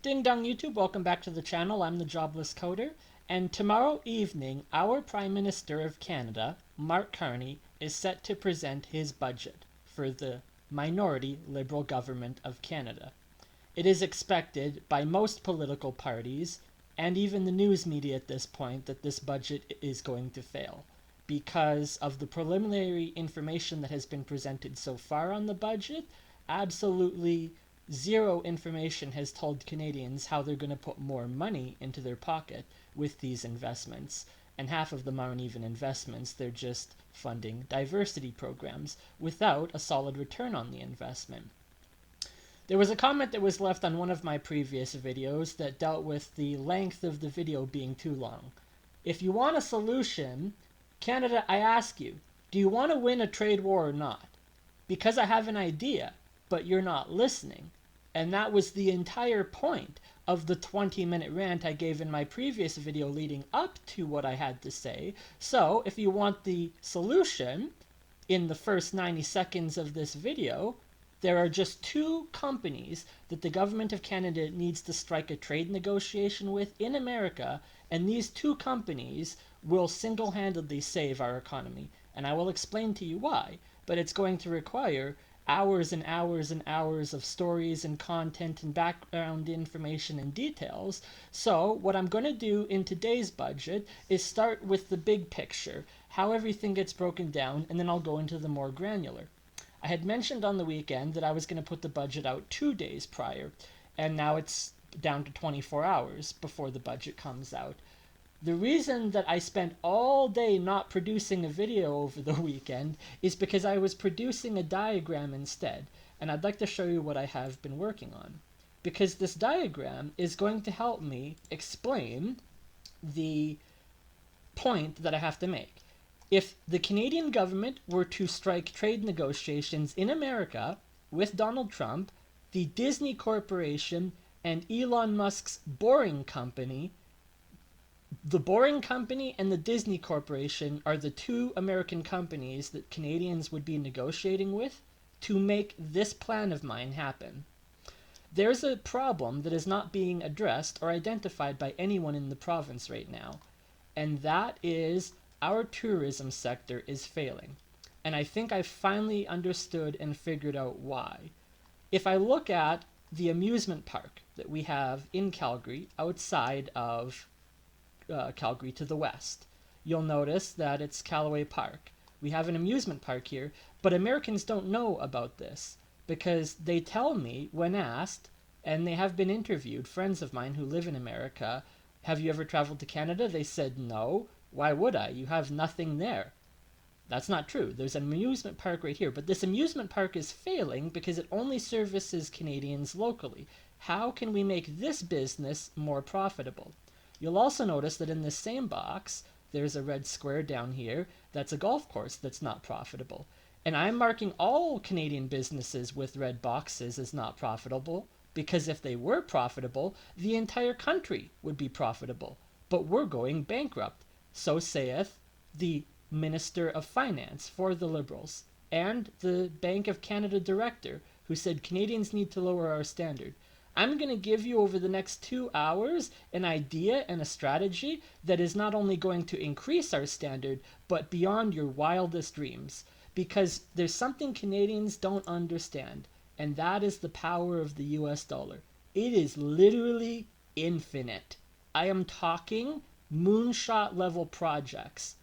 Ding dong YouTube, welcome back to the channel. I'm the Jobless Coder, and tomorrow evening, our Prime Minister of Canada, Mark Carney, is set to present his budget for the minority Liberal government of Canada. It is expected by most political parties, and even the news media at this point, that this budget is going to fail because of the preliminary information that has been presented so far on the budget. Absolutely zero information has told Canadians how they're going to put more money into their pocket with these investments. And half of them aren't even investments, they're just funding diversity programs without a solid return on the investment. There was a comment that was left on one of my previous videos that dealt with the length of the video being too long. If you want a solution, Canada, I ask you, do you want to win a trade war or not? Because I have an idea, but you're not listening. And that was the entire point of the 20-minute rant I gave in my previous video leading up to what I had to say. So if you want the solution in the first 90 seconds of this video, there are just two companies that the government of Canada needs to strike a trade negotiation with in America, and these two companies will single-handedly save our economy. And I will explain to you why, but it's going to require hours and hours and hours of stories and content and background information and details. So what I'm going to do in today's budget is start with the big picture, how everything gets broken down, and then I'll go into the more granular. I had mentioned on the weekend that I was going to put the budget out 2 days prior, and now it's down to 24 hours before the budget comes out. The reason that I spent all day not producing a video over the weekend is because I was producing a diagram instead, and I'd like to show you what I have been working on. Because this diagram is going to help me explain the point that I have to make. If the Canadian government were to strike trade negotiations in America with Donald Trump, the Disney Corporation, and Elon Musk's Boring Company, the Boring Company and the Disney Corporation are the two American companies that Canadians would be negotiating with to make this plan of mine happen. There's a problem that is not being addressed or identified by anyone in the province right now, and that is our tourism sector is failing. And I think I've finally understood and figured out why. If I look at the amusement park that we have in Calgary outside of Calgary to the west, you'll notice that it's Callaway Park. We have an amusement park here, but Americans don't know about this because they tell me when asked, and they have been interviewed, friends of mine who live in America, have you ever traveled to Canada? They said no. Why would I? You have nothing there. That's not true. There's an amusement park right here, but this amusement park is failing because it only services Canadians locally. How can we make this business more profitable? You'll also notice that in this same box, there's a red square down here that's a golf course that's not profitable. And I'm marking all Canadian businesses with red boxes as not profitable, because if they were profitable, the entire country would be profitable. But we're going bankrupt. So saith the Minister of Finance for the Liberals, and the Bank of Canada director, who said Canadians need to lower our standard. I'm going to give you over the next 2 hours an idea and a strategy that is not only going to increase our standard, but beyond your wildest dreams. Because there's something Canadians don't understand, and that is the power of the US dollar. It is literally infinite. I am talking Moonshot level projects.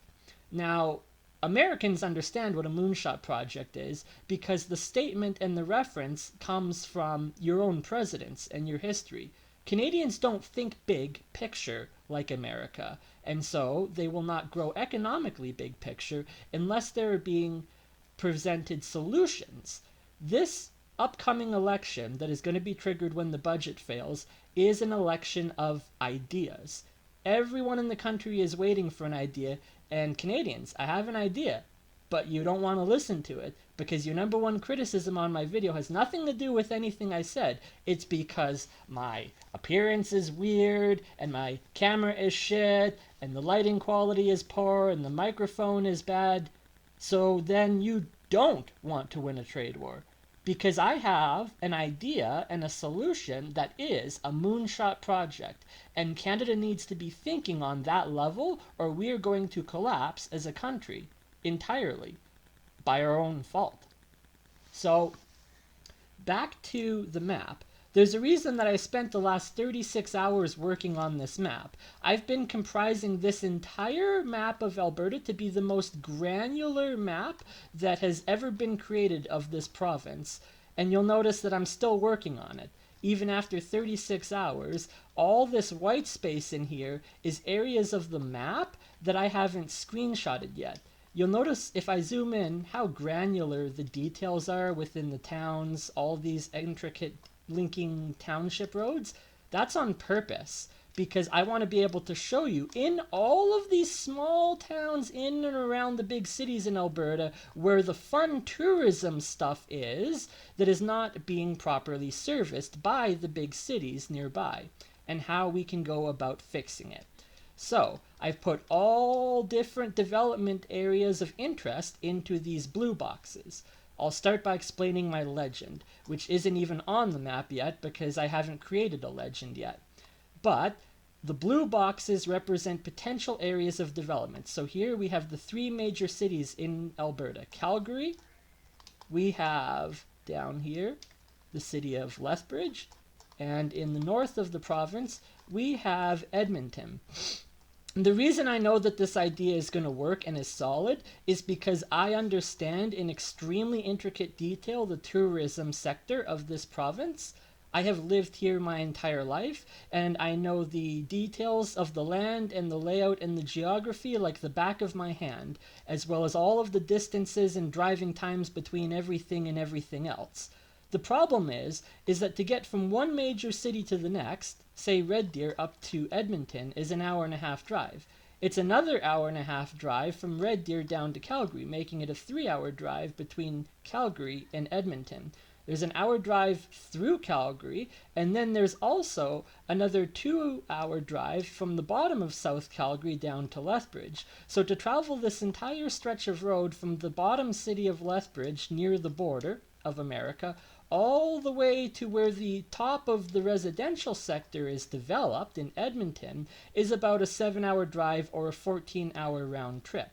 Now, Americans understand what a moonshot project is because the statement and the reference comes from your own presidents and your history. Canadians don't think big picture like America, and so they will not grow economically big picture unless they're being presented solutions. This upcoming election that is going to be triggered when the budget fails is an election of ideas. Everyone in the country is waiting for an idea, and Canadians, I have an idea, but you don't want to listen to it because your number one criticism on my video has nothing to do with anything I said. It's because my appearance is weird, and my camera is shit, and the lighting quality is poor, and the microphone is bad. So then you don't want to win a trade war. because I have an idea and a solution that is a moonshot project, and Canada needs to be thinking on that level, or we are going to collapse as a country entirely by our own fault. So, back to the map. There's a reason that I spent the last 36 hours working on this map. I've been comprising this entire map of Alberta to be the most granular map that has ever been created of this province. And you'll notice that I'm still working on it. Even after 36 hours, all this white space in here is areas of the map that I haven't screenshotted yet. You'll notice if I zoom in how granular the details are within the towns, all these intricate linking township roads. That's on purpose because I want to be able to show you in all of these small towns in and around the big cities in Alberta where the fun tourism stuff is that is not being properly serviced by the big cities nearby, and how we can go about fixing it. So I've put all different development areas of interest into these blue boxes. I'll start by explaining my legend, which isn't even on the map yet because I haven't created a legend yet. But the blue boxes represent potential areas of development. So here we have the three major cities in Alberta. Calgary, we have down here the city of Lethbridge, and in the north of the province we have Edmonton. The reason I know that this idea is going to work and is solid is because I understand in extremely intricate detail the tourism sector of this province. I have lived here my entire life, and I know the details of the land and the layout and the geography like the back of my hand, as well as all of the distances and driving times between everything and everything else. The problem is that to get from one major city to the next, say Red Deer up to Edmonton, is an hour-and-a-half drive. It's another hour-and-a-half drive from Red Deer down to Calgary, making it a 3-hour drive between Calgary and Edmonton. There's an hour drive through Calgary, and then there's also another 2-hour drive from the bottom of South Calgary down to Lethbridge. So to travel this entire stretch of road from the bottom city of Lethbridge near the border of America all the way to where the top of the residential sector is developed in Edmonton is about a 7-hour drive or a 14-hour round trip.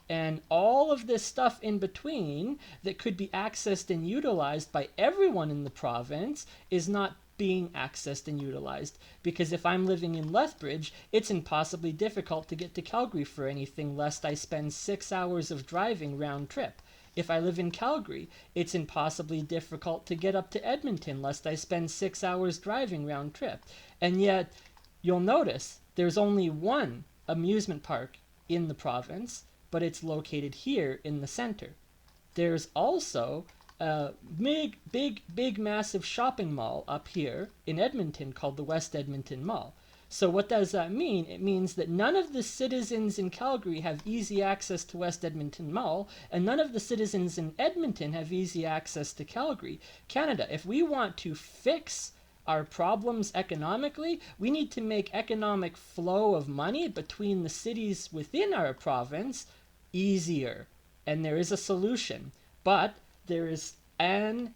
And all of this stuff in between that could be accessed and utilized by everyone in the province is not being accessed and utilized, because if I'm living in Lethbridge, it's impossibly difficult to get to Calgary for anything lest I spend 6 hours of driving round trip. If I live in Calgary, it's impossibly difficult to get up to Edmonton lest I spend 6 hours driving round trip. And yet, you'll notice there's only one amusement park in the province, but it's located here in the center. There's also a big, massive shopping mall up here in Edmonton called the West Edmonton Mall. So what does that mean? It means that none of the citizens in Calgary have easy access to West Edmonton Mall, and none of the citizens in Edmonton have easy access to Calgary. Canada, if we want to fix our problems economically, we need to make economic flow of money between the cities within our province easier. And there is a solution, but there is an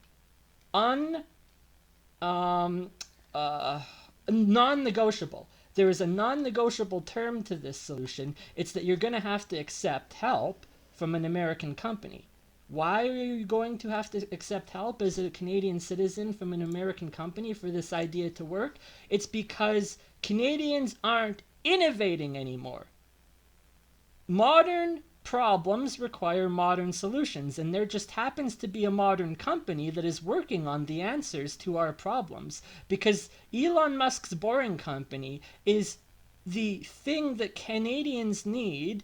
non-negotiable. There is a non-negotiable term to this solution. It's that you're going to have to accept help from an American company. Why are you going to have to accept help as a Canadian citizen from an American company for this idea to work? It's because Canadians aren't innovating anymore. Modern problems require modern solutions, and there just happens to be a modern company that is working on the answers to our problems, because Elon Musk's Boring Company is the thing that Canadians need,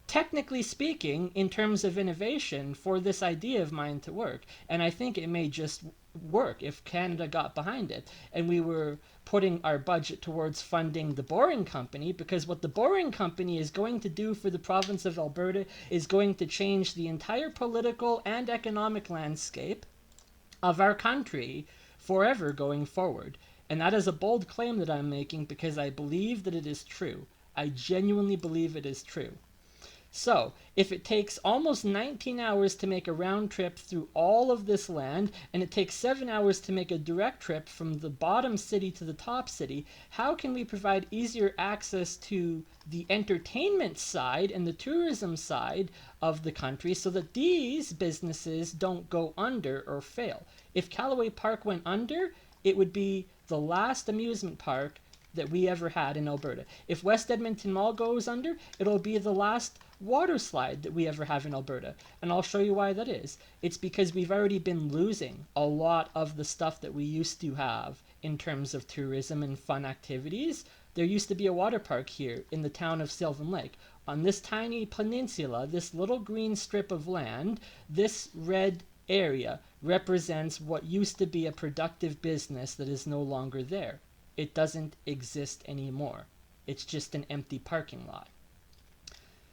technically speaking, in terms of innovation for this idea of mine to work. And I think it may just work if Canada got behind it and we were putting our budget towards funding the Boring Company, because what the Boring Company is going to do for the province of Alberta is going to change the entire political and economic landscape of our country forever going forward. And that is a bold claim that I'm making because I believe that it is true. I genuinely believe it is true. So, if it takes almost 19 hours to make a round trip through all of this land, and it takes 7 hours to make a direct trip from the bottom city to the top city, how can we provide easier access to the entertainment side and the tourism side of the country so that these businesses don't go under or fail? If Callaway Park went under, it would be the last amusement park that we ever had in Alberta. If West Edmonton Mall goes under, it'll be the last water slide that we ever have in Alberta. And I'll show you why that is. It's because we've already been losing a lot of the stuff that we used to have in terms of tourism and fun activities. There used to be a water park here in the town of Sylvan Lake. On this tiny peninsula, this little green strip of land, this red area represents what used to be a productive business that is no longer there. It doesn't exist anymore. It's just an empty parking lot.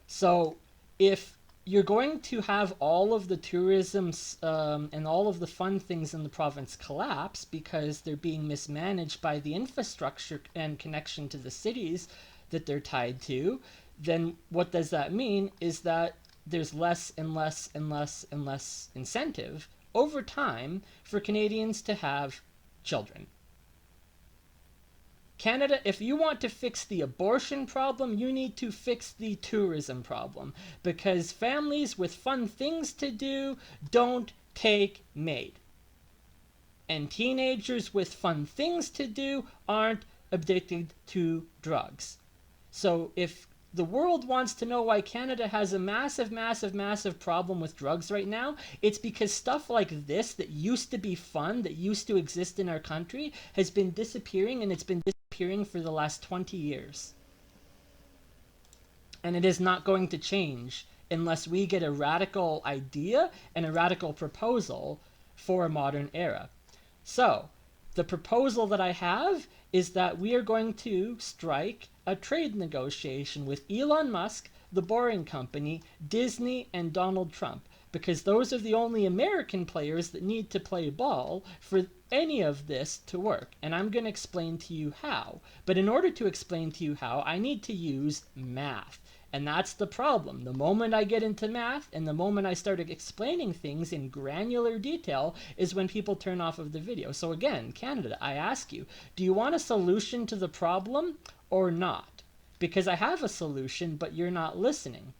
So if you're going to have all of the tourism and all of the fun things in the province collapse because they're being mismanaged by the infrastructure and connection to the cities that they're tied to, then what does that mean is that there's less and less and less and less incentive over time for Canadians to have children. Canada, if you want to fix the abortion problem, you need to fix the tourism problem, because families with fun things to do don't take maid. And teenagers with fun things to do aren't addicted to drugs. So if the world wants to know why Canada has a massive, massive, massive problem with drugs right now, it's because stuff like this that used to be fun, that used to exist in our country, has been disappearing, and it's been disappearing for the last 20 years. And it is not going to change unless we get a radical idea and a radical proposal for a modern era. So, the proposal that I have is that we are going to strike a trade negotiation with Elon Musk, the Boring Company, Disney, and Donald Trump, because those are the only American players that need to play ball for any of this to work. And I'm going to explain to you how. But in order to explain to you how, I need to use math. And that's the problem. The moment I get into math and the moment I start explaining things in granular detail is when people turn off of the video. So again, Canada, I ask you, do you want a solution to the problem or not? Because I have a solution, but you're not listening.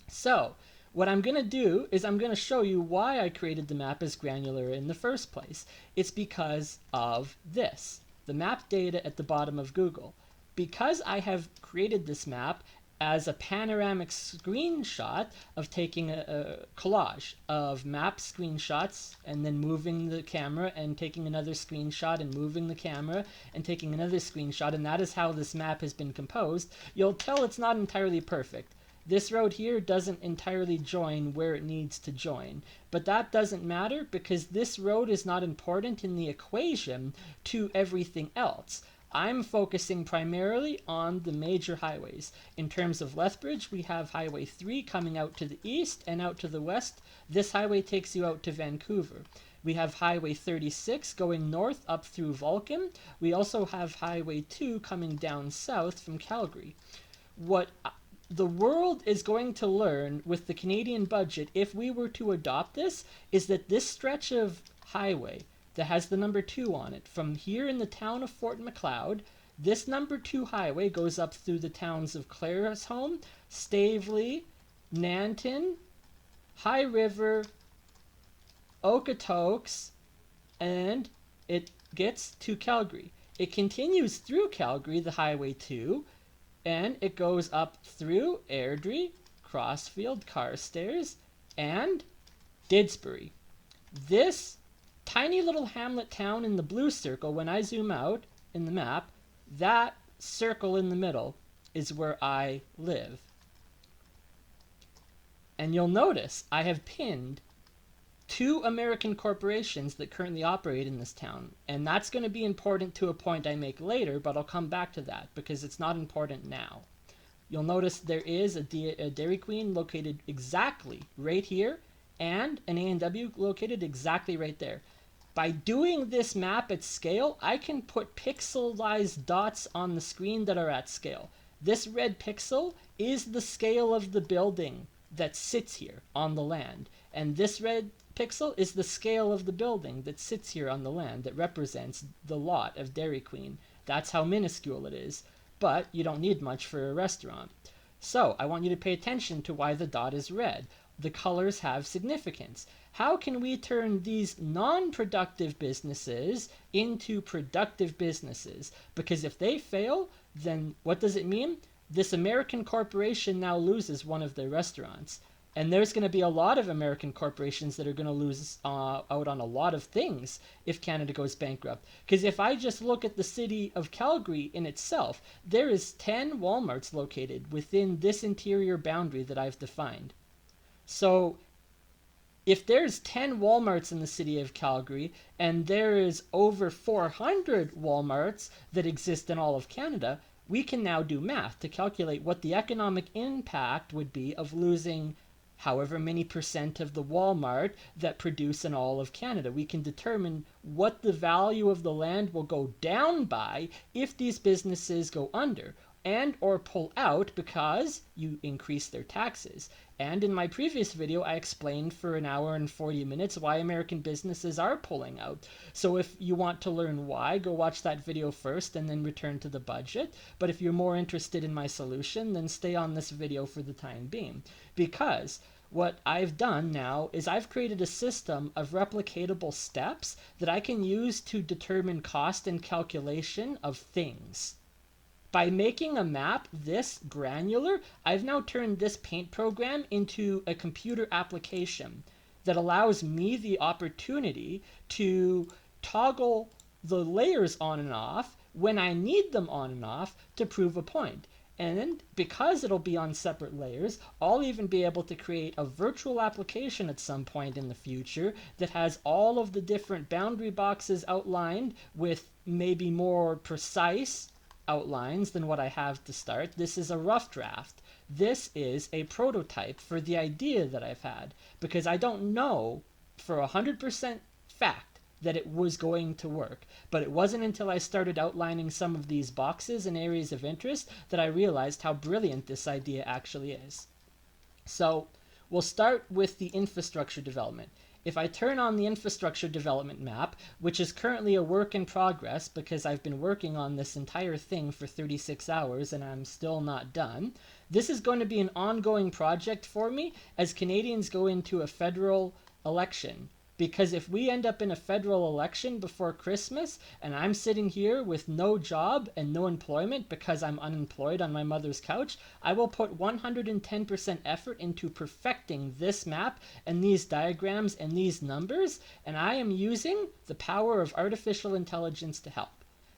So what I'm going to do is I'm going to show you why I created the map as granular in the first place. It's because of this, the map data at the bottom of Google. Because I have created this map as a panoramic screenshot of taking a collage of map screenshots and then moving the camera and taking another screenshot and moving the camera and taking another screenshot, and that is how this map has been composed, you'll tell it's not entirely perfect. This road here doesn't entirely join where it needs to join, but that doesn't matter because this road is not important in the equation to everything else. I'm focusing primarily on the major highways. In terms of Lethbridge, we have Highway 3 coming out to the east and out to the west. This highway takes you out to Vancouver. We have Highway 36 going north up through Vulcan. We also have Highway 2 coming down south from Calgary. What the world is going to learn with the Canadian budget, if we were to adopt this, is that this stretch of highway that has the number 2 on it, from here in the town of Fort Macleod, this number 2 highway goes up through the towns of Claresholm, Staveley, Nanton, High River, Okotoks, and it gets to Calgary. It continues through Calgary, the Highway 2, and it goes up through Airdrie, Crossfield, Carstairs, and Didsbury. This tiny little hamlet town in the blue circle, when I zoom out in the map, that circle in the middle is where I live. And you'll notice I have pinned 2 American corporations that currently operate in this town. And that's going to be important to a point I make later, but I'll come back to that because it's not important now. You'll notice there is a Dairy Queen located exactly right here and an A&W located exactly right there. By doing this map at scale, I can put pixelized dots on the screen that are at scale. This red pixel is the scale of the building that sits here on the land. And this red pixel is the scale of the building that sits here on the land that represents the lot of Dairy Queen. That's how minuscule it is. But you don't need much for a restaurant. So I want you to pay attention to why the dot is red. The colors have significance. How can we turn these non-productive businesses into productive businesses? Because if they fail, then what does it mean? This American corporation now loses one of their restaurants. And there's going to be a lot of American corporations that are going to lose out on a lot of things if Canada goes bankrupt. Because if I just look at the city of Calgary in itself, there is 10 Walmarts located within this interior boundary that I've defined. So if there's 10 Walmarts in the city of Calgary and there is over 400 Walmarts that exist in all of Canada, we can now do math to calculate what the economic impact would be of losing however many percent of the Walmart that produce in all of Canada. We can determine what the value of the land will go down by if these businesses go under and or pull out because you increase their taxes. And in my previous video, I explained for an hour and 40 minutes why American businesses are pulling out. So if you want to learn why, go watch that video first and then return to the budget. But if you're more interested in my solution, then stay on this video for the time being. Because what I've done now is I've created a system of replicatable steps that I can use to determine cost and calculation of things. By making a map this granular, I've now turned this paint program into a computer application that allows me the opportunity to toggle the layers on and off when I need them on and off to prove a point. And because it'll be on separate layers, I'll even be able to create a virtual application at some point in the future that has all of the different boundary boxes outlined with maybe more precise outlines than what I have to start. This is a rough draft. This is a prototype for the idea that I've had, because I don't know for 100% fact that it was going to work. But it wasn't until I started outlining some of these boxes and areas of interest that I realized how brilliant this idea actually is. So we'll start with the infrastructure development. If I turn on the infrastructure development map, which is currently a work in progress because I've been working on this entire thing for 36 hours and I'm still not done, this is going to be an ongoing project for me as Canadians go into a federal election. Because if we end up in a federal election before Christmas and I'm sitting here with no job and no employment because I'm unemployed on my mother's couch, I will put 110% effort into perfecting this map and these diagrams and these numbers, and I am using the power of artificial intelligence to help.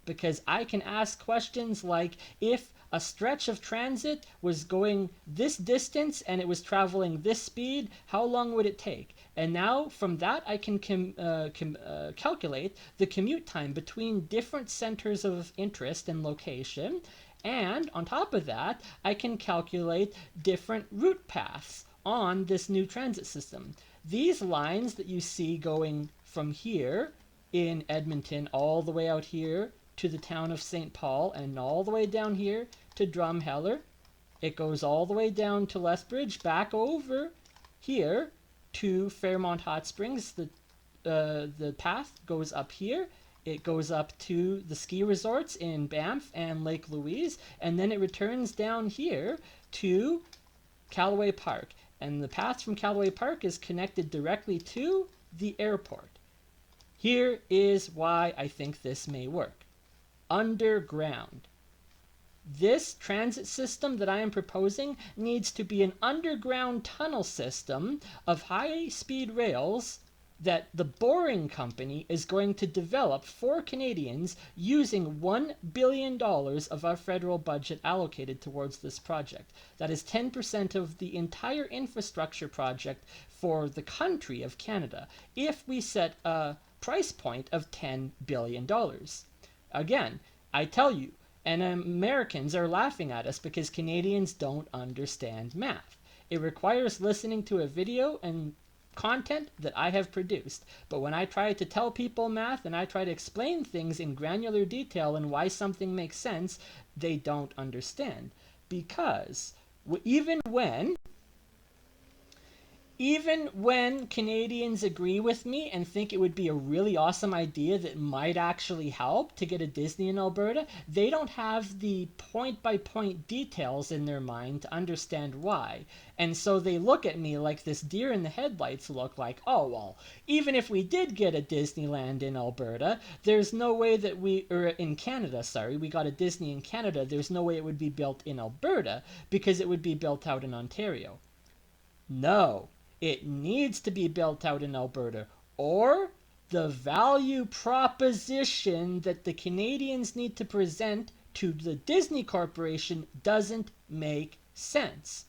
Because I can ask questions like, if a stretch of transit was going this distance and it was traveling this speed, how long would it take? And now from that I can calculate the commute time between different centers of interest and location. And on top of that, I can calculate different route paths on this new transit system. These lines that you see going from here in Edmonton all the way out here to the town of St. Paul and all the way down here to Drumheller. It goes all the way down to Lethbridge, back over here to Fairmont Hot Springs. The path goes up here. It goes up to the ski resorts in Banff and Lake Louise, and then it returns down here to Callaway Park. And the path from Callaway Park is connected directly to the airport. Here is why I think this may work. Underground. This transit system that I am proposing needs to be an underground tunnel system of high-speed rails that the Boring Company is going to develop for Canadians using $1 billion of our federal budget allocated towards this project. That is 10% of the entire infrastructure project for the country of Canada, if we set a price point of $10 billion. Again, I tell you, and Americans are laughing at us because Canadians don't understand math. It requires listening to a video and content that I have produced. But when I try to tell people math and I try to explain things in granular detail and why something makes sense, they don't understand. because even when Canadians agree with me and think it would be a really awesome idea that might actually help to get a Disney in Alberta, they don't have the point-by-point details in their mind to understand why. And so they look at me like this deer in the headlights look, like, oh, well, even if we did get a Disneyland in Alberta, there's no way that or in Canada, sorry, we got a Disney in Canada, there's no way it would be built in Alberta because it would be built out in Ontario. No. It needs to be built out in Alberta, or the value proposition that the Canadians need to present to the Disney Corporation doesn't make sense.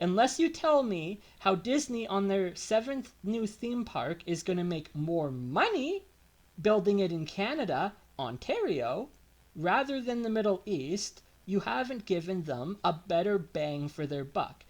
Unless you tell me how Disney on their 7th new theme park is going to make more money building it in Canada, Ontario, rather than the Middle East, you haven't given them a better bang for their buck.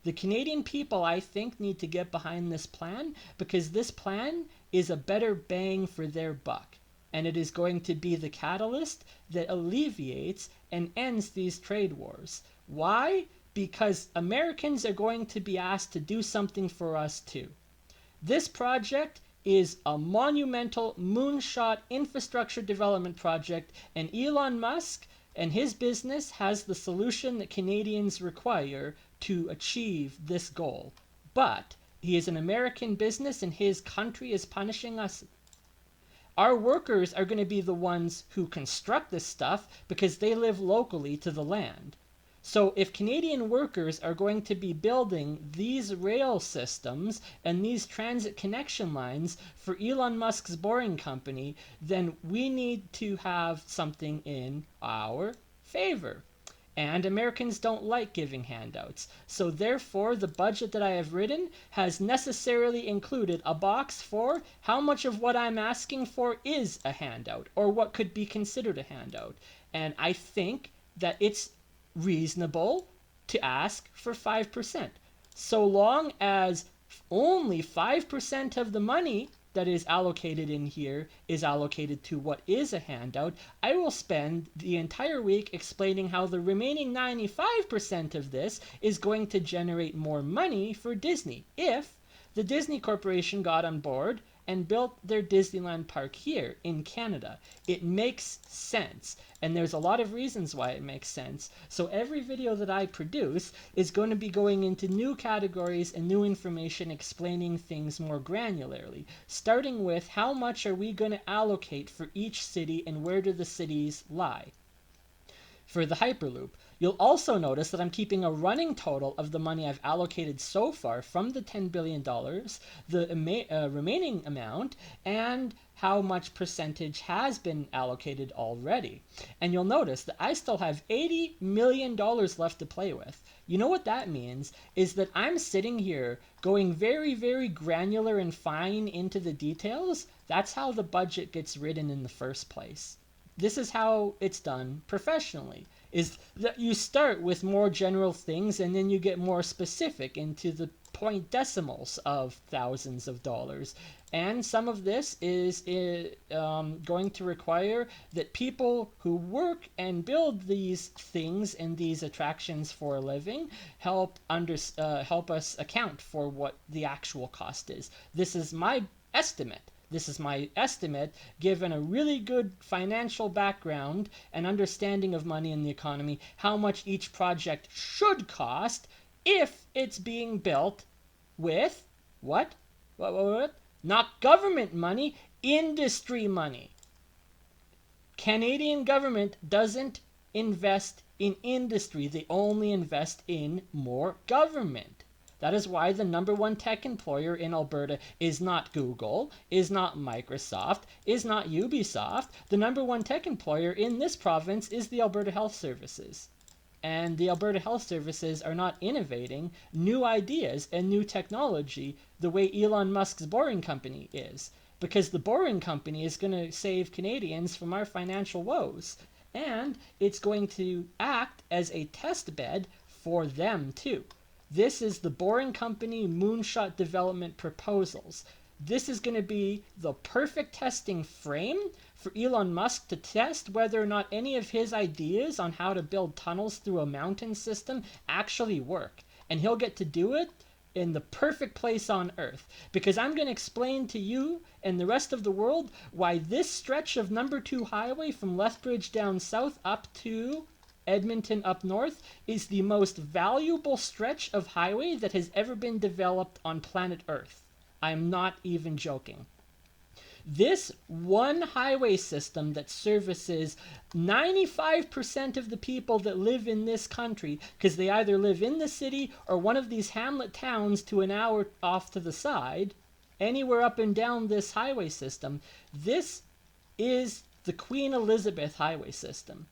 The Canadian people, I think, need to get behind this plan because this plan is a better bang for their buck. And it is going to be the catalyst that alleviates and ends these trade wars. Why? Because Americans are going to be asked to do something for us too. This project is a monumental moonshot infrastructure development project, and Elon Musk and his business has the solution that Canadians require to achieve this goal. But he is an American business and his country is punishing us. Our workers are going to be the ones who construct this stuff because they live locally to the land. So if Canadian workers are going to be building these rail systems and these transit connection lines for Elon Musk's Boring Company, then we need to have something in our favor. And Americans don't like giving handouts. So therefore, the budget that I have written has necessarily included a box for how much of what I'm asking for is a handout, or what could be considered a handout. And I think that it's reasonable to ask for 5%. So long as only 5% of the money that is allocated in here is allocated to what is a handout, I will spend the entire week explaining how the remaining 95% of this is going to generate more money for Disney if the Disney Corporation got on board and built their Disneyland park here in Canada. It makes sense, and there's a lot of reasons why it makes sense. So every video that I produce is going to be going into new categories and new information explaining things more granularly, starting with how much are we going to allocate for each city and where do the cities lie. For the Hyperloop, you'll also notice that I'm keeping a running total of the money I've allocated so far from the $10 billion, the remaining amount, and how much percentage has been allocated already. And you'll notice that I still have $80 million left to play with. You know what that means is that I'm sitting here going very, very granular and fine into the details. That's how the budget gets written in the first place. This is how it's done professionally, is that you start with more general things and then you get more specific into the point decimals of thousands of dollars. And some of this is going to require that people who work and build these things and these attractions for a living help us account for what the actual cost is. This is my estimate. This is my estimate, given a really good financial background and understanding of money in the economy, how much each project should cost if it's being built with what? Not government money, industry money. Canadian government doesn't invest in industry. They only invest in more government. That is why the #1 tech employer in Alberta is not Google, is not Microsoft, is not Ubisoft. The #1 tech employer in this province is the Alberta Health Services. And the Alberta Health Services are not innovating new ideas and new technology the way Elon Musk's Boring Company is. Because the Boring Company is going to save Canadians from our financial woes. And it's going to act as a test bed for them too. This is the Boring Company Moonshot development proposals. This is going to be the perfect testing frame for Elon Musk to test whether or not any of his ideas on how to build tunnels through a mountain system actually work. And he'll get to do it in the perfect place on Earth. Because I'm going to explain to you and the rest of the world why this stretch of number 2 highway from Lethbridge down south up to Edmonton up north is the most valuable stretch of highway that has ever been developed on planet Earth. I'm not even joking. This one highway system that services 95% of the people that live in this country, because they either live in the city or one of these hamlet towns to an hour off to the side, anywhere up and down this highway system, this is the Queen Elizabeth highway system.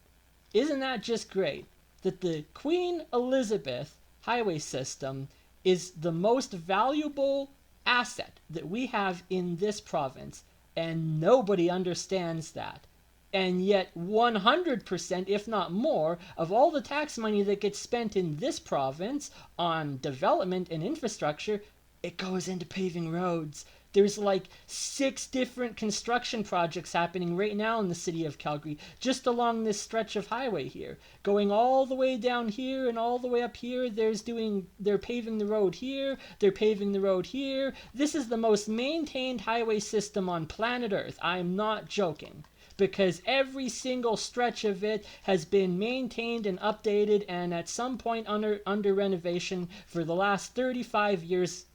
Isn't that just great? That the Queen Elizabeth highway system is the most valuable asset that we have in this province, and nobody understands that. And yet 100%, if not more, of all the tax money that gets spent in this province on development and infrastructure, it goes into paving roads. There's like 6 different construction projects happening right now in the city of Calgary, just along this stretch of highway here. Going all the way down here and all the way up here, they're paving the road here, they're paving the road here. This is the most maintained highway system on planet Earth. I'm not joking. Because every single stretch of it has been maintained and updated and at some point under renovation for the last 35 years.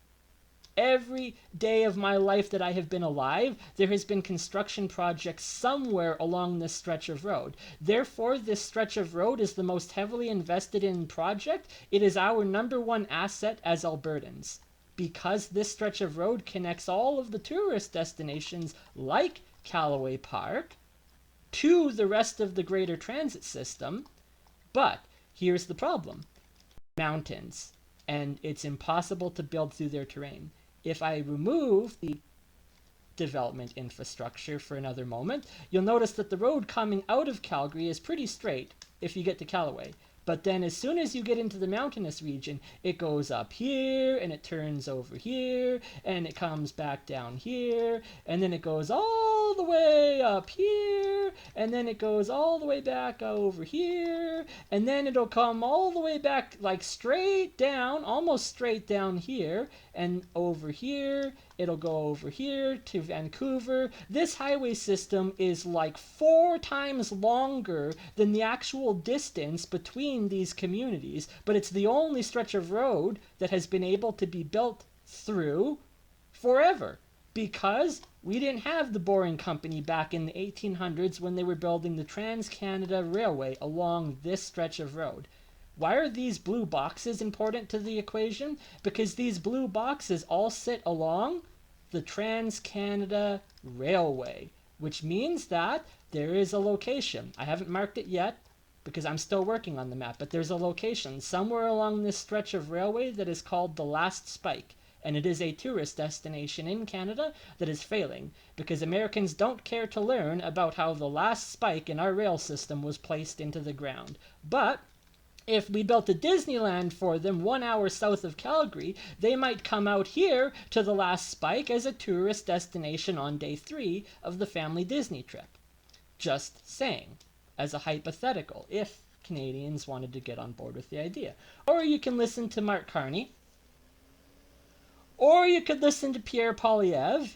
Every day of my life that I have been alive, there has been construction projects somewhere along this stretch of road. Therefore, this stretch of road is the most heavily invested in project. It is our number 1 asset as Albertans. Because this stretch of road connects all of the tourist destinations like Callaway Park to the rest of the greater transit system. But here's the problem. Mountains. And it's impossible to build through their terrain. If I remove the development infrastructure for another moment, you'll notice that the road coming out of Calgary is pretty straight if you get to Callaway. But then as soon as you get into the mountainous region, it goes up here, and it turns over here, and it comes back down here, and then it goes all the way up here, and then it goes all the way back over here, and then it'll come all the way back like straight down, almost straight down here, and over here. It'll go over here to Vancouver. This highway system is like 4 times longer than the actual distance between these communities, but it's the only stretch of road that has been able to be built through forever, because we didn't have the Boring Company back in the 1800s when they were building the Trans-Canada Railway along this stretch of road. Why are these blue boxes important to the equation? Because these blue boxes all sit along the Trans-Canada Railway, which means that there is a location. I haven't marked it yet because I'm still working on the map, but there's a location somewhere along this stretch of railway that is called the Last Spike. And it is a tourist destination in Canada that is failing because Americans don't care to learn about how the last spike in our rail system was placed into the ground. But if we built a Disneyland for them 1 hour south of Calgary, they might come out here to the Last Spike as a tourist destination on day 3 of the family Disney trip. Just saying, as a hypothetical, if Canadians wanted to get on board with the idea. Or you can listen to Mark Carney, or you could listen to Pierre Poilievre,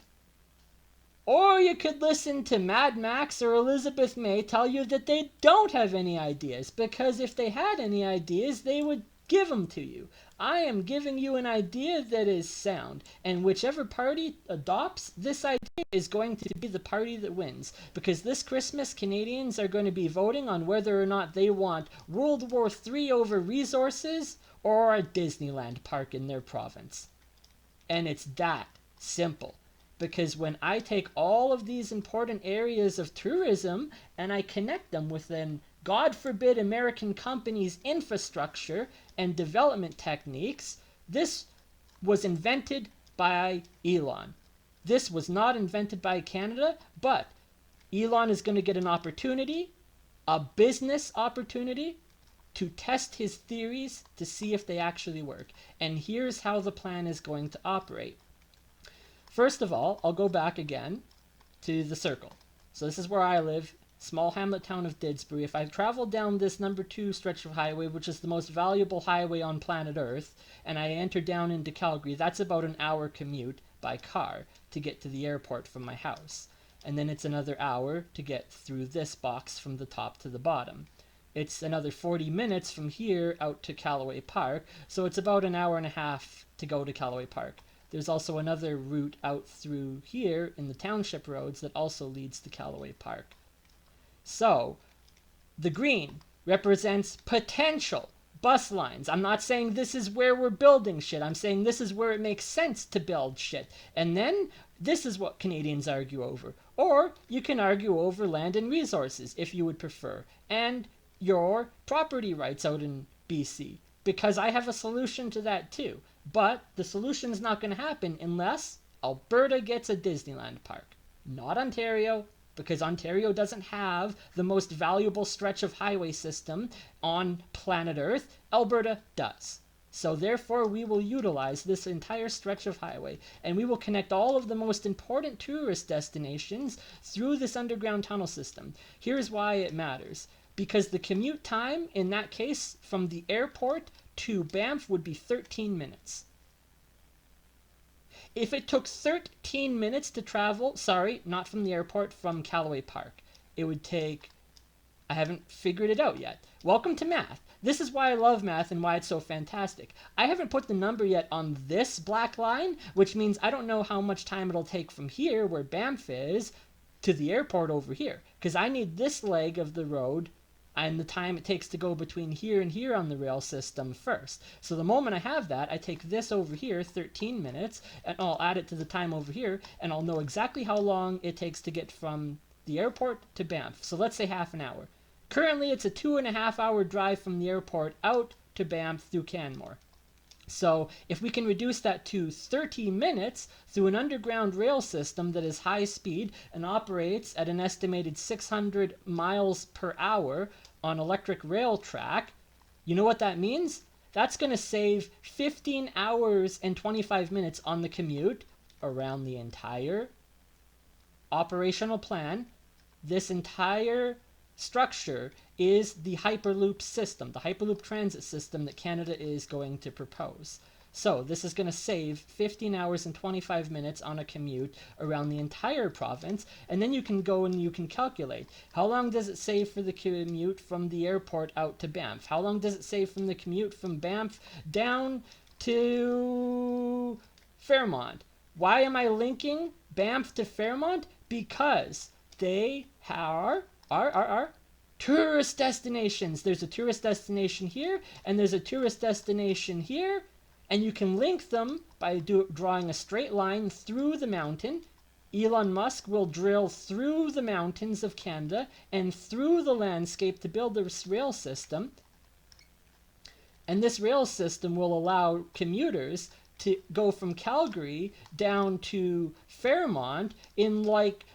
or you could listen to Mad Max or Elizabeth May tell you that they don't have any ideas, because if they had any ideas, they would give them to you. I am giving you an idea that is sound, and whichever party adopts this idea is going to be the party that wins, because this Christmas, Canadians are going to be voting on whether or not they want World War III over resources or a Disneyland park in their province. And it's that simple. Because when I take all of these important areas of tourism and I connect them with an, God forbid, American company's infrastructure and development techniques, this was invented by Elon. This was not invented by Canada, but Elon is going to get an opportunity, a business opportunity, to test his theories to see if they actually work. And here's how the plan is going to operate. First of all, I'll go back again to the circle. So this is where I live, small hamlet town of Didsbury. If I travel down this number 2 stretch of highway, which is the most valuable highway on planet Earth, and I enter down into Calgary, that's about an hour commute by car to get to the airport from my house. And then it's another hour to get through this box from the top to the bottom. It's another 40 minutes from here out to Callaway Park, so it's about an hour and a half to go to Callaway Park. There's also another route out through here in the township roads that also leads to Callaway Park. So, the green represents potential bus lines. I'm not saying this is where we're building shit. I'm saying this is where it makes sense to build shit. And then, this is what Canadians argue over. Or, you can argue over land and resources, if you would prefer. And your property rights out in BC. Because I have a solution to that too. But the solution is not going to happen unless Alberta gets a Disneyland park. Not Ontario, because Ontario doesn't have the most valuable stretch of highway system on planet Earth. Alberta does. So therefore we will utilize this entire stretch of highway, and we will connect all of the most important tourist destinations through this underground tunnel system. Here's why it matters. Because the commute time, in that case, from the airport to Banff would be 13 minutes. If it took 13 minutes to travel, sorry, not from the airport, from Callaway Park, it would take, I haven't figured it out yet. Welcome to math. This is why I love math and why it's so fantastic. I haven't put the number yet on this black line, which means I don't know how much time it'll take from here, where Banff is, to the airport over here. Because I need this leg of the road and the time it takes to go between here and here on the rail system first. So the moment I have that, I take this over here, 13 minutes, and I'll add it to the time over here, and I'll know exactly how long it takes to get from the airport to Banff. So let's say half an hour. Currently, it's a 2.5 hour drive from the airport out to Banff through Canmore. So if we can reduce that to 30 minutes through an underground rail system that is high speed and operates at an estimated 600 miles per hour on electric rail track, you know what that means? That's going to save 15 hours and 25 minutes on the commute around the entire operational plan. This entire structure is the Hyperloop system, the Hyperloop transit system that Canada is going to propose. So this is going to save 15 hours and 25 minutes on a commute around the entire province, and then you can go and you can calculate how long does it save for the commute from the airport out to Banff? How long does it save from the commute from Banff down to Fairmont? Why am I linking Banff to Fairmont? Because they are tourist destinations. There's a tourist destination here, and there's a tourist destination here, and you can link them by drawing a straight line through the mountain. Elon Musk will drill through the mountains of Canada and through the landscape to build this rail system. And this rail system will allow commuters to go from Calgary down to Fairmont in like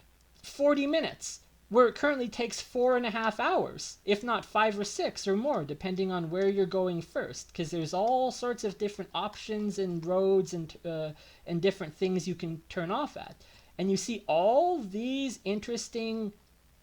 40 minutes. Where it currently takes 4.5 hours, if not 5 or 6 or more, depending on where you're going first, because there's all sorts of different options and roads and different things you can turn off at. And you see all these interesting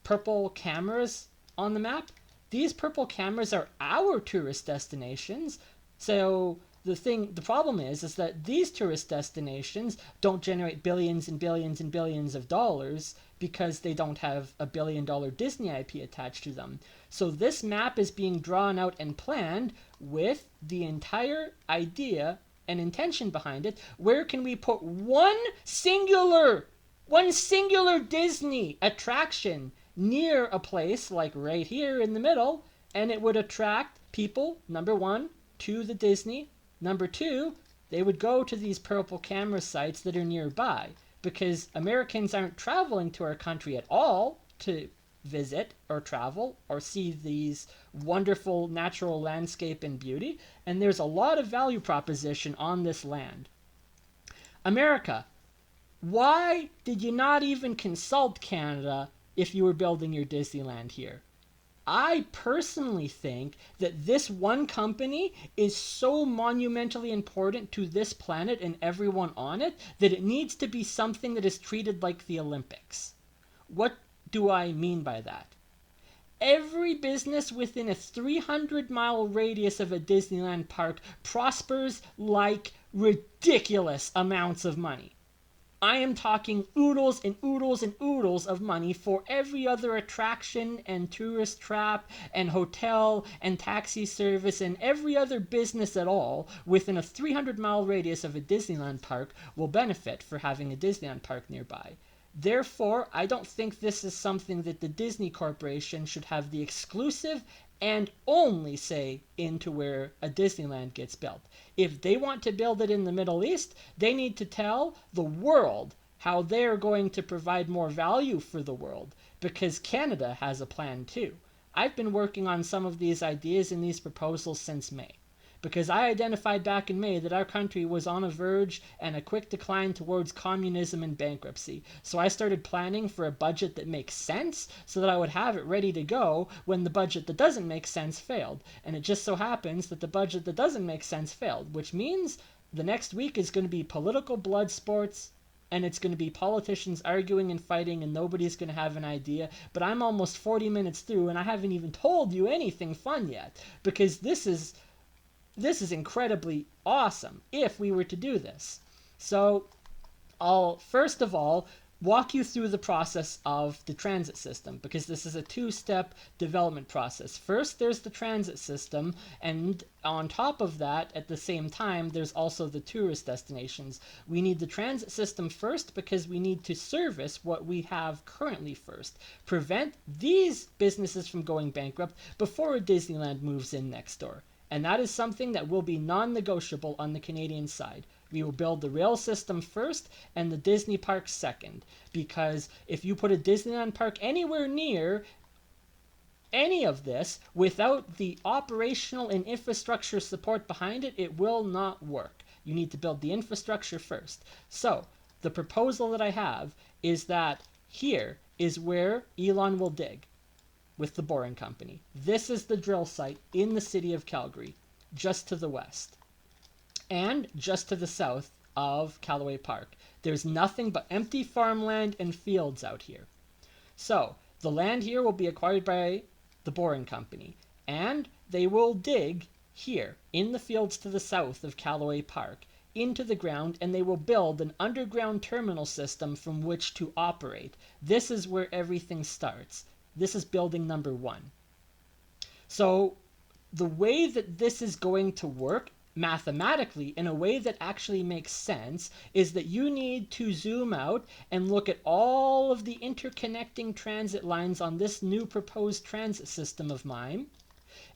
purple cameras on the map. These purple cameras are our tourist destinations. So the problem is that these tourist destinations don't generate billions and billions and billions of dollars because they don't have a $1 billion Disney IP attached to them. So this map is being drawn out and planned with the entire idea and intention behind it. Where can we put one singular Disney attraction near a place like right here in the middle, and it would attract people, number one, to the Disney. Number two, they would go to these purple camera sites that are nearby, because Americans aren't traveling to our country at all to visit or travel or see these wonderful natural landscape and beauty, and there's a lot of value proposition on this land. America, why did you not even consult Canada if you were building your Disneyland here? I personally think that this one company is so monumentally important to this planet and everyone on it that it needs to be something that is treated like the Olympics. What do I mean by that? Every business within a 300-mile radius of a Disneyland park prospers like ridiculous amounts of money. I am talking oodles and oodles and oodles of money for every other attraction and tourist trap and hotel and taxi service, and every other business at all within a 300-mile radius of a Disneyland park will benefit for having a Disneyland park nearby. Therefore, I don't think this is something that the Disney Corporation should have the exclusive and only say into where a Disneyland gets built. If they want to build it in the Middle East, they need to tell the world how they're going to provide more value for the world, because Canada has a plan too. I've been working on some of these ideas and these proposals since May, because I identified back in May that our country was on a verge and a quick decline towards communism and bankruptcy. So I started planning for a budget that makes sense so that I would have it ready to go when the budget that doesn't make sense failed. And it just so happens that the budget that doesn't make sense failed, which means the next week is going to be political blood sports, and it's going to be politicians arguing and fighting, and nobody's going to have an idea. But I'm almost 40 minutes through and I haven't even told you anything fun yet, because this is incredibly awesome if we were to do this. So I'll first of all walk you through the process of the transit system, because this is a two-step development process. First, there's the transit system, and on top of that, at the same time, there's also the tourist destinations. We need the transit system first because we need to service what we have currently first. Prevent these businesses from going bankrupt before a Disneyland moves in next door. And that is something that will be non-negotiable on the Canadian side. We will build the rail system first and the Disney parks second. Because if you put a Disneyland park anywhere near any of this without the operational and infrastructure support behind it, it will not work. You need to build the infrastructure first. So the proposal that I have is that here is where Elon will dig with the Boring Company. This is the drill site in the city of Calgary, just to the west, and just to the south of Callaway Park. There's nothing but empty farmland and fields out here. So the land here will be acquired by the Boring Company, and they will dig here in the fields to the south of Callaway Park into the ground, and they will build an underground terminal system from which to operate. This is where everything starts. This is building number one. So the way that this is going to work mathematically in a way that actually makes sense is that you need to zoom out and look at all of the interconnecting transit lines on this new proposed transit system of mine.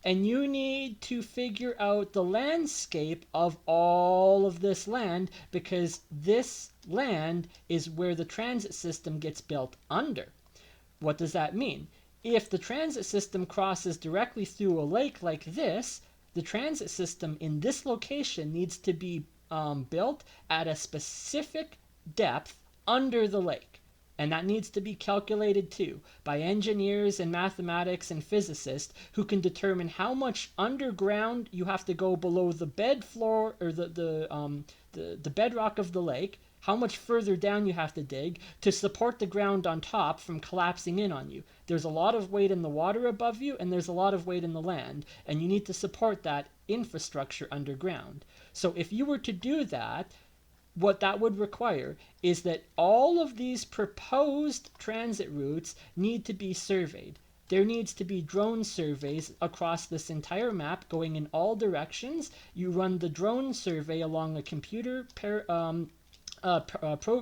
And you need to figure out the landscape of all of this land, because this land is where the transit system gets built under. What does that mean? If the transit system crosses directly through a lake like this, the transit system in this location needs to be built at a specific depth under the lake. And that needs to be calculated too by engineers and mathematics and physicists who can determine how much underground you have to go below the bed floor or the bedrock of the lake, how much further down you have to dig to support the ground on top from collapsing in on you. There's a lot of weight in the water above you, and there's a lot of weight in the land, and you need to support that infrastructure underground. So if you were to do that, what that would require is that all of these proposed transit routes need to be surveyed. There needs to be drone surveys across this entire map going in all directions. You run the drone survey along a computer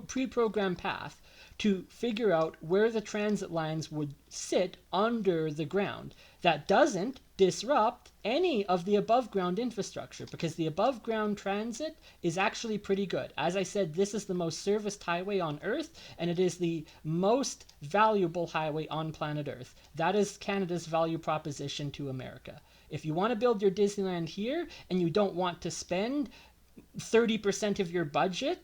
pre-programmed path to figure out where the transit lines would sit under the ground. That doesn't disrupt any of the above ground infrastructure, because the above ground transit is actually pretty good. As I said, this is the most serviced highway on Earth, and it is the most valuable highway on planet Earth. That is Canada's value proposition to America. If you want to build your Disneyland here and you don't want to spend 30% of your budget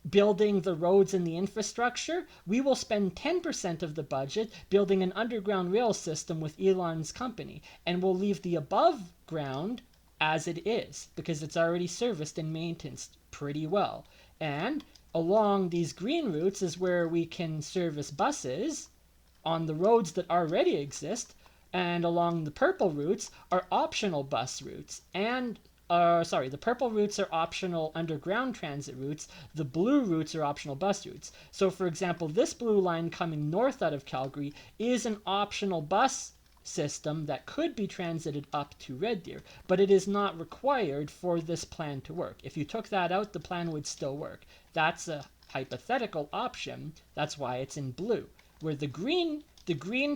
building the roads and the infrastructure. We will spend 10% of the budget building an underground rail system with Elon's company, and we'll leave the above ground as it is because it's already serviced and maintained pretty well. And along these green routes is where we can service buses on the roads that already exist, and along the purple routes are optional bus routes. And the purple routes are optional underground transit routes. The blue routes are optional bus routes. So, for example, this blue line coming north out of Calgary is an optional bus system that could be transited up to Red Deer, but it is not required for this plan to work. If you took that out, the plan would still work. That's a hypothetical option. That's why it's in blue. Where the green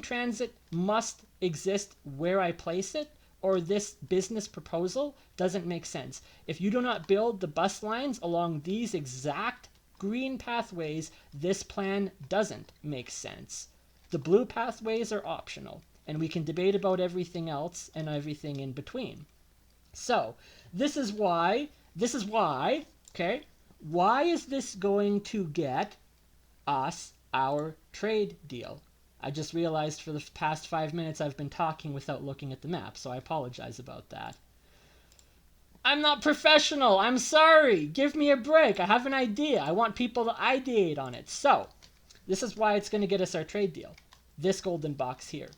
transit must exist where I place it, or this business proposal doesn't make sense. If you do not build the bus lines along these exact green pathways, this plan doesn't make sense. The blue pathways are optional, and we can debate about everything else and everything in between. So, this is why, okay, why is this going to get us our trade deal? I just realized for the past 5 minutes I've been talking without looking at the map, so I apologize about that. I'm not professional. I'm sorry. Give me a break. I have an idea. I want people to ideate on it. So, this is why it's going to get us our trade deal. This golden box here.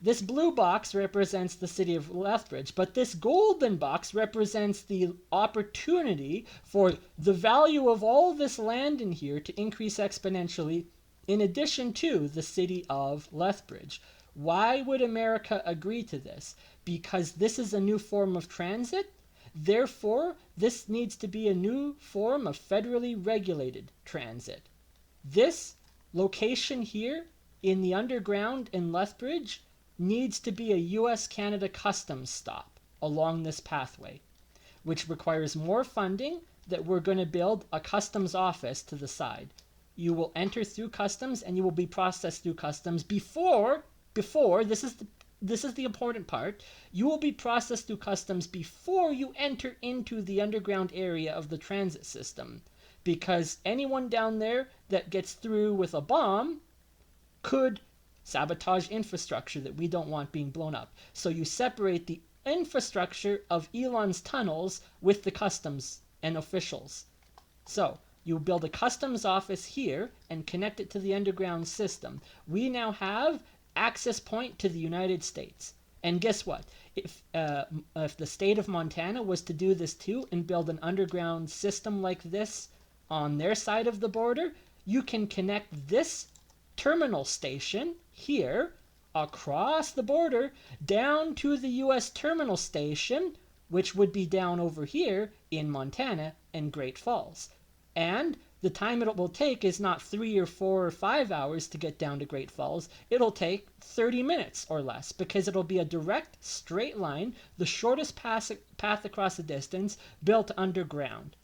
This blue box represents the city of Lethbridge, but this golden box represents the opportunity for the value of all this land in here to increase exponentially in addition to the city of Lethbridge. Why would America agree to this? Because this is a new form of transit. Therefore, this needs to be a new form of federally regulated transit. This location here in the underground in Lethbridge needs to be a US-Canada customs stop along this pathway, which requires more funding that we're going to build a customs office to the side. You will enter through customs and you will be processed through customs before this is the important part. You will be processed through customs before you enter into the underground area of the transit system, because anyone down there that gets through with a bomb could sabotage infrastructure that we don't want being blown up. So you separate the infrastructure of Elon's tunnels with the customs and officials. So you build a customs office here and connect it to the underground system. We now have access point to the United States. And guess what? If the state of Montana was to do this too and build an underground system like this on their side of the border, you can connect this terminal station here across the border down to the US terminal station, which would be down over here in Montana and Great Falls. And the time it will take is not 3 or 4 or 5 hours to get down to Great Falls. It'll take 30 minutes or less because it'll be a direct, straight line, the shortest path across the distance, built underground.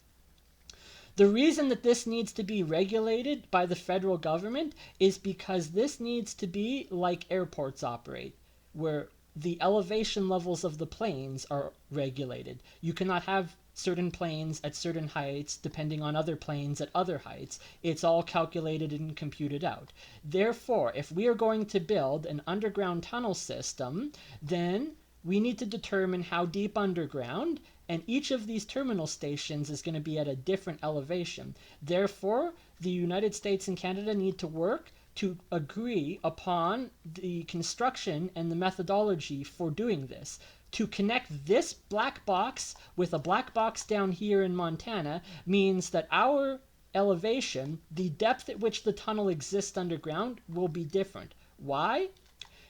The reason that this needs to be regulated by the federal government is because this needs to be like airports operate, where the elevation levels of the planes are regulated. You cannot have certain planes at certain heights depending on other planes at other heights. It's all calculated and computed out. Therefore, if we are going to build an underground tunnel system, then we need to determine how deep underground, and each of these terminal stations is going to be at a different elevation. Therefore, the United States and Canada need to work to agree upon the construction and the methodology for doing this. To connect this black box with a black box down here in Montana means that our elevation, the depth at which the tunnel exists underground, will be different. Why?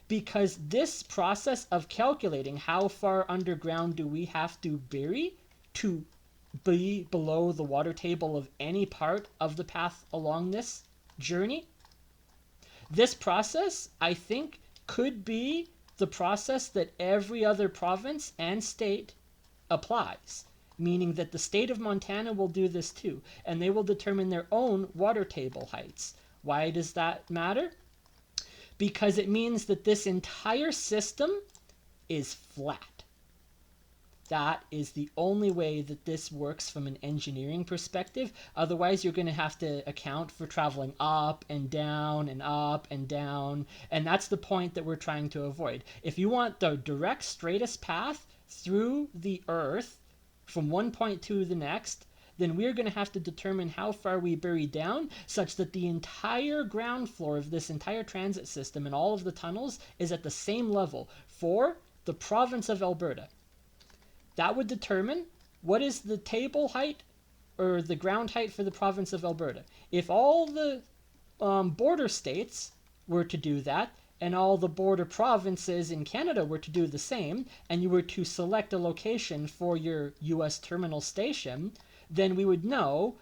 Because this process of calculating how far underground do we have to bury to be below the water table of any part of the path along this journey, this process, I think, could be the process that every other province and state applies, meaning that the state of Montana will do this too, and they will determine their own water table heights. Why does that matter? Because it means that this entire system is flat. That is the only way that this works from an engineering perspective. Otherwise, you're going to have to account for traveling up and down and up and down. And that's the point that we're trying to avoid. If you want the direct, straightest path through the Earth from one point to the next, then we're going to have to determine how far we bury down such that the entire ground floor of this entire transit system and all of the tunnels is at the same level for the province of Alberta. That would determine what is the table height or the ground height for the province of Alberta. If all the border states were to do that, and all the border provinces in Canada were to do the same, and you were to select a location for your US terminal station, then we would know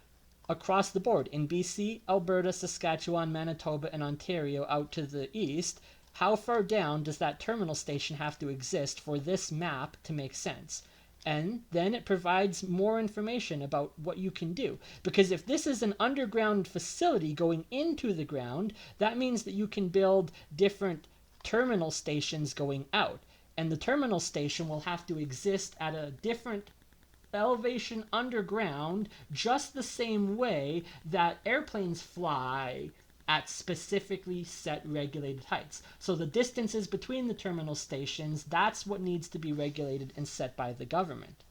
across the board in BC, Alberta, Saskatchewan, Manitoba, and Ontario out to the east, how far down does that terminal station have to exist for this map to make sense? And then it provides more information about what you can do. Because if this is an underground facility going into the ground, that means that you can build different terminal stations going out. And the terminal station will have to exist at a different elevation underground, just the same way that airplanes fly at specifically set regulated heights. So the distances between the terminal stations, that's what needs to be regulated and set by the government.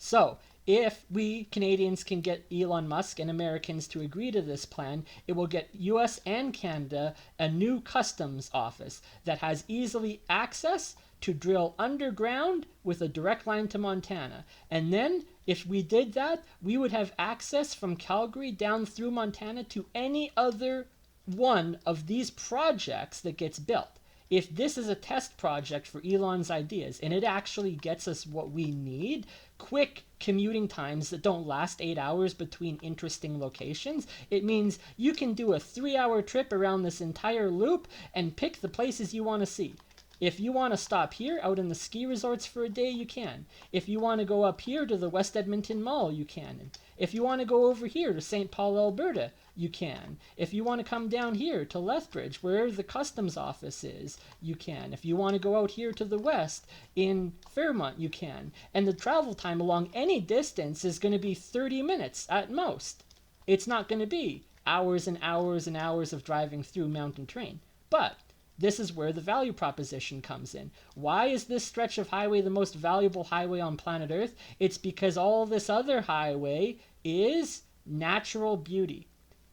So if we Canadians can get Elon Musk and Americans to agree to this plan, it will get US and Canada a new customs office that has easily access to drill underground with a direct line to Montana. And then, if we did that, we would have access from Calgary down through Montana to any other one of these projects that gets built. If this is a test project for Elon's ideas, and it actually gets us what we need, quick commuting times that don't last 8 hours between interesting locations, it means you can do a 3-hour trip around this entire loop and pick the places you want to see. If you want to stop here out in the ski resorts for a day, you can. If you want to go up here to the West Edmonton Mall, you can. If you want to go over here to St. Paul, Alberta, you can. If you want to come down here to Lethbridge, where the customs office is, you can. If you want to go out here to the west in Fairmont, you can. And the travel time along any distance is going to be 30 minutes at most. It's not going to be hours and hours and hours of driving through mountain terrain. But this is where the value proposition comes in. Why is this stretch of highway the most valuable highway on planet Earth? It's because all this other highway is natural beauty.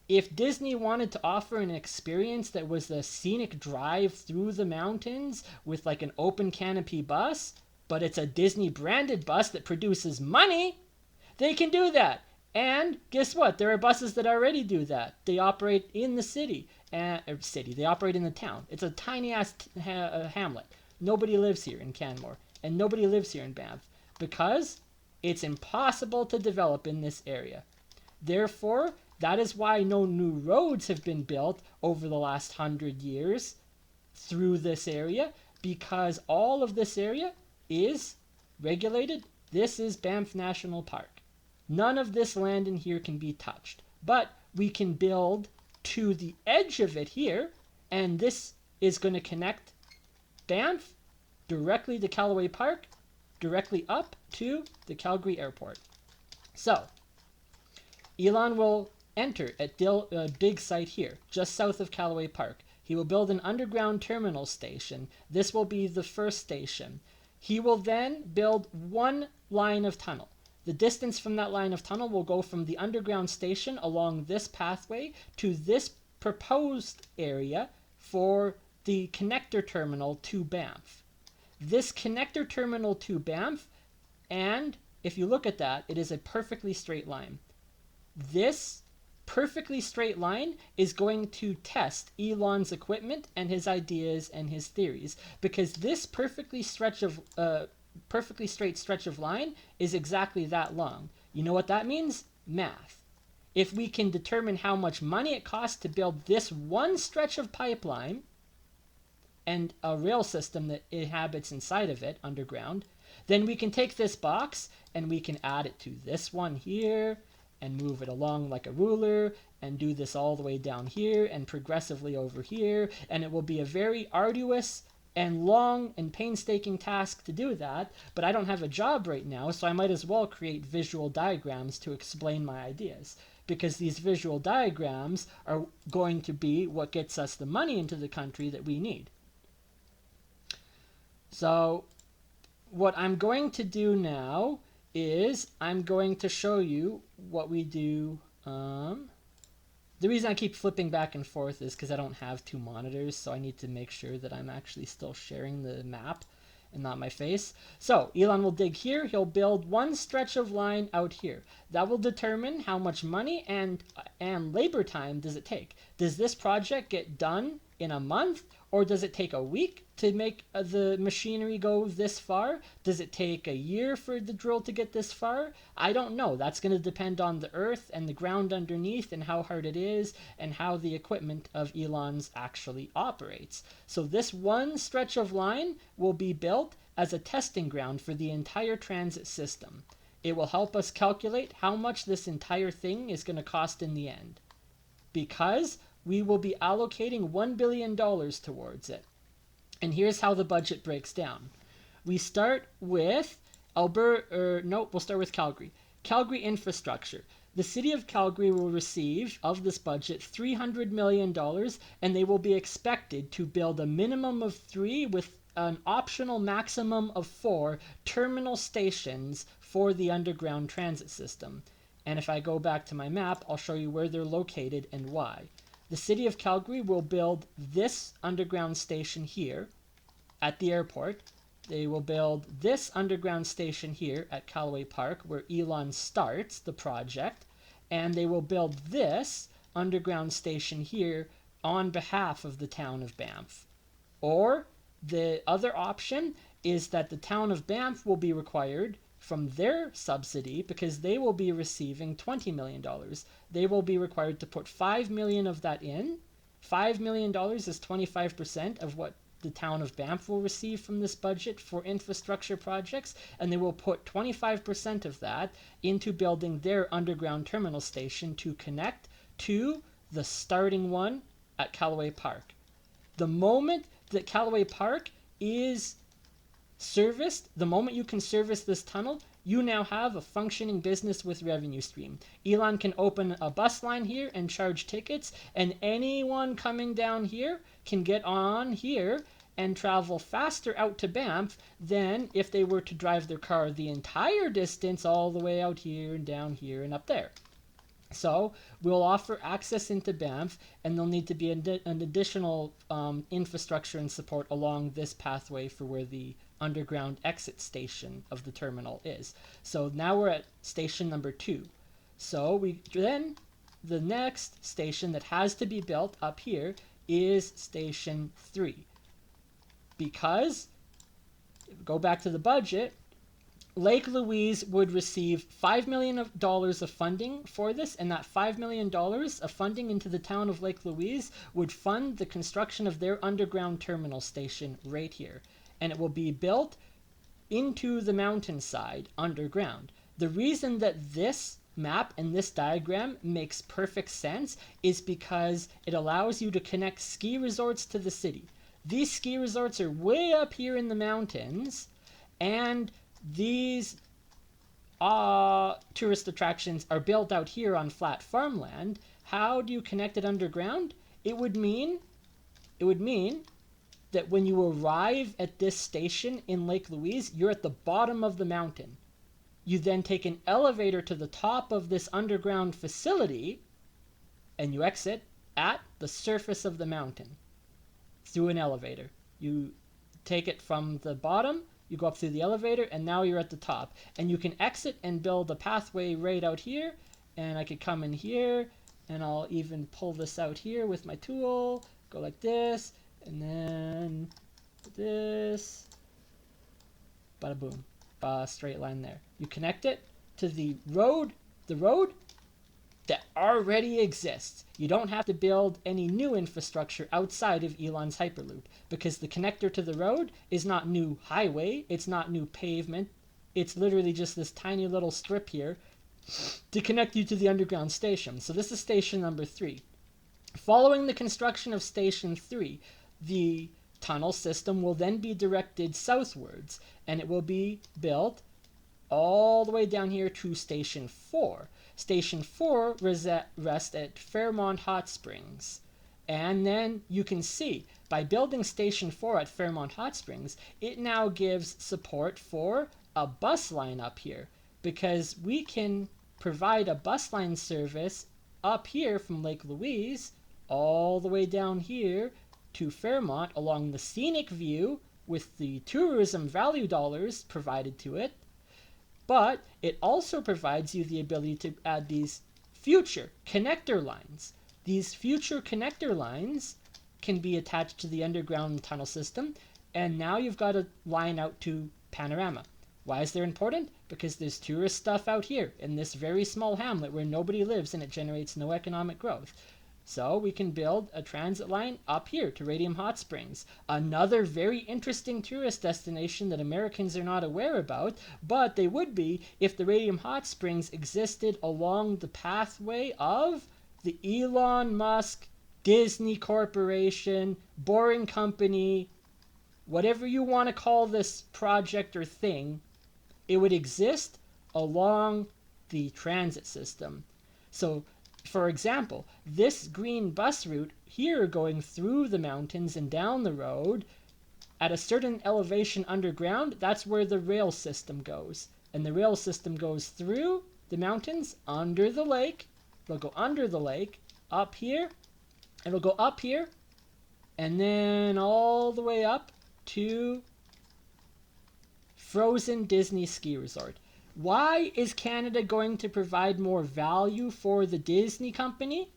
If Disney wanted to offer an experience that was a scenic drive through the mountains with like an open canopy bus, but it's a Disney branded bus that produces money, they can do that. And guess what? There are buses that already do that. They operate in the city. They operate in the town. It's a tiny ass hamlet. Nobody lives here in Canmore, and nobody lives here in Banff because it's impossible to develop in this area. Therefore, that is why no new roads have been built over the last 100 years through this area, because all of this area is regulated. This is Banff National Park. None of this land in here can be touched, but we can build to the edge of it here, and this is going to connect Banff directly to Callaway Park, directly up to the Calgary Airport. So, Elon will enter at big site here, just south of Callaway Park. He will build an underground terminal station. This will be the first station. He will then build one line of tunnel. The distance from that line of tunnel will go from the underground station along this pathway to this proposed area for the connector terminal to Banff. This connector terminal to Banff, and if you look at that, it is a perfectly straight line. This perfectly straight line is going to test Elon's equipment and his ideas and his theories, because this perfectly straight stretch of line is exactly that long. You know what that means? Math. If we can determine how much money it costs to build this one stretch of pipeline and a rail system that inhabits inside of it underground, then we can take this box and we can add it to this one here and move it along like a ruler and do this all the way down here and progressively over here, and it will be a very arduous and long and painstaking task to do that, but I don't have a job right now, so I might as well create visual diagrams to explain my ideas, because these visual diagrams are going to be what gets us the money into the country that we need. So what I'm going to do now is I'm going to show you what we do. The reason I keep flipping back and forth is because I don't have two monitors, so I need to make sure that I'm actually still sharing the map and not my face. So Elon will dig here. He'll build one stretch of line out here. That will determine how much money and labor time does it take. Does this project get done in a month, or does it take a week to make the machinery go this far? Does it take a year for the drill to get this far? I don't know. That's going to depend on the earth and the ground underneath and how hard it is and how the equipment of Elon's actually operates. So this one stretch of line will be built as a testing ground for the entire transit system. It will help us calculate how much this entire thing is going to cost in the end, because we will be allocating $1 billion towards it. And here's how the budget breaks down. We start with we'll start with Calgary. Calgary infrastructure. The city of Calgary will receive, of this budget, $300 million, and they will be expected to build a minimum of 3 with an optional maximum of 4 terminal stations for the underground transit system. And if I go back to my map, I'll show you where they're located and why. The city of Calgary will build this underground station here at the airport. They will build this underground station here at Callaway Park, where Elon starts the project. And they will build this underground station here on behalf of the town of Banff. Or the other option is that the town of Banff will be required from their subsidy, because they will be receiving $20 million. They will be required to put $5 million of that in. $5 million is 25% of what the town of Banff will receive from this budget for infrastructure projects, and they will put 25% of that into building their underground terminal station to connect to the starting one at Callaway Park. The moment that Callaway Park is serviced, the moment you can service this tunnel, you now have a functioning business with revenue stream. Elon can open a bus line here and charge tickets, and anyone coming down here can get on here and travel faster out to Banff than if they were to drive their car the entire distance all the way out here and down here and up there. So we'll offer access into Banff, and there'll need to be an additional infrastructure and support along this pathway for where the underground exit station of the terminal is. So now we're at station number 2. So the next station that has to be built up here is station 3. Because, go back to the budget, Lake Louise would receive $5 million of funding for this, and that $5 million of funding into the town of Lake Louise would fund the construction of their underground terminal station right here. And it will be built into the mountainside underground. The reason that this map and this diagram makes perfect sense is because it allows you to connect ski resorts to the city. These ski resorts are way up here in the mountains, and these tourist attractions are built out here on flat farmland. How do you connect it underground? It would mean that when you arrive at this station in Lake Louise, you're at the bottom of the mountain. You then take an elevator to the top of this underground facility, and you exit at the surface of the mountain through an elevator. You take it from the bottom, you go up through the elevator, and now you're at the top. And you can exit and build a pathway right out here, and I could come in here, and I'll even pull this out here with my tool, go like this, and then this, bada boom, straight line there. You connect it to the road that already exists. You don't have to build any new infrastructure outside of Elon's Hyperloop, because the connector to the road is not new highway, it's not new pavement, it's literally just this tiny little strip here to connect you to the underground station. So this is station number 3. Following the construction of station 3, the tunnel system will then be directed southwards, and it will be built all the way down here to Station 4. Station 4 rests at Fairmont Hot Springs. And then you can see, by building Station 4 at Fairmont Hot Springs, it now gives support for a bus line up here, because we can provide a bus line service up here from Lake Louise all the way down here to Fairmont along the scenic view with the tourism value dollars provided to it. But it also provides you the ability to add these future connector lines. These future connector lines can be attached to the underground tunnel system, and now you've got a line out to Panorama. Why is that important? Because there's tourist stuff out here in this very small hamlet where nobody lives and it generates no economic growth. So we can build a transit line up here to Radium Hot Springs, another very interesting tourist destination that Americans are not aware about, but they would be if the Radium Hot Springs existed along the pathway of the Elon Musk, Disney Corporation, Boring Company, whatever you want to call this project or thing. It would exist along the transit system. So, for example, this green bus route here going through the mountains and down the road, at a certain elevation underground, that's where the rail system goes. And the rail system goes through the mountains, under the lake. It'll go under the lake, up here. It'll go up here, and then all the way up to Frozen Disney Ski Resort. Why is Canada going to provide more value for the Disney company?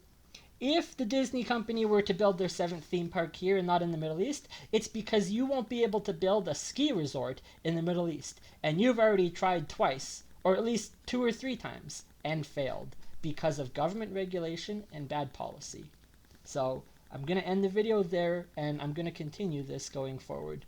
If the Disney company were to build their 7th theme park here and not in the Middle East, it's because you won't be able to build a ski resort in the Middle East. And you've already tried twice, or at least 2 or 3 times, and failed because of government regulation and bad policy. So I'm going to end the video there, and I'm going to continue this going forward.